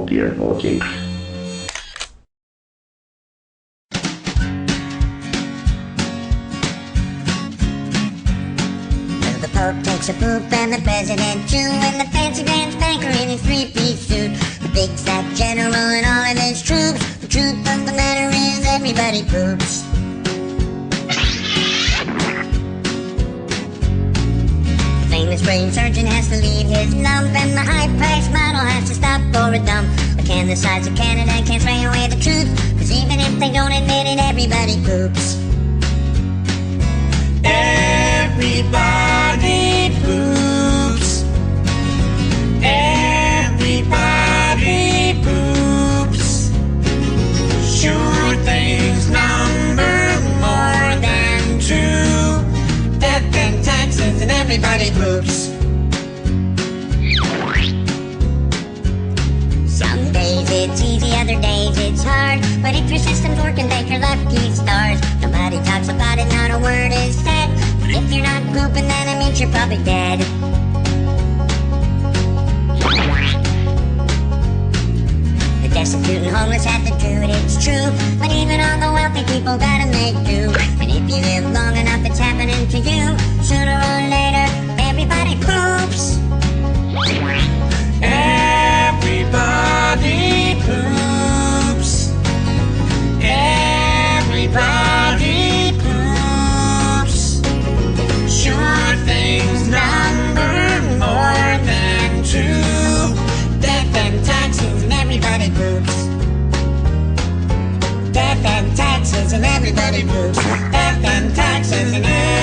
dear. Okay. Well, the Pope takes a poop and the President too, and the fancy grand banker in his three-piece suit, the big fat general and all of his troops. The truth of the matter is everybody poops. The famous brain surgeon has to leave his lump, and the high-priced model has to stop for a dump. But can the size of Canada can't spray away the truth, 'cause even if they don't admit it, everybody poops. Everybody poops. Everybody poops. Sure things number more than two. Death and taxes and everybody poops. Some days it's easy, other days it's hard, but if your system's working, thank your lucky stars. Nobody talks about it, not a word is said. But if you're not pooping, then it means you're probably dead. The destitute and homeless have to do it, it's true, but even all the wealthy people gotta make do. And if you live long enough, it's happening to you. Sooner or later, everybody poops. Everybody poops. Everybody poops. Sure things number more than two. Death and taxes and everybody poops. Death and taxes and everybody poops. Death and taxes and everybody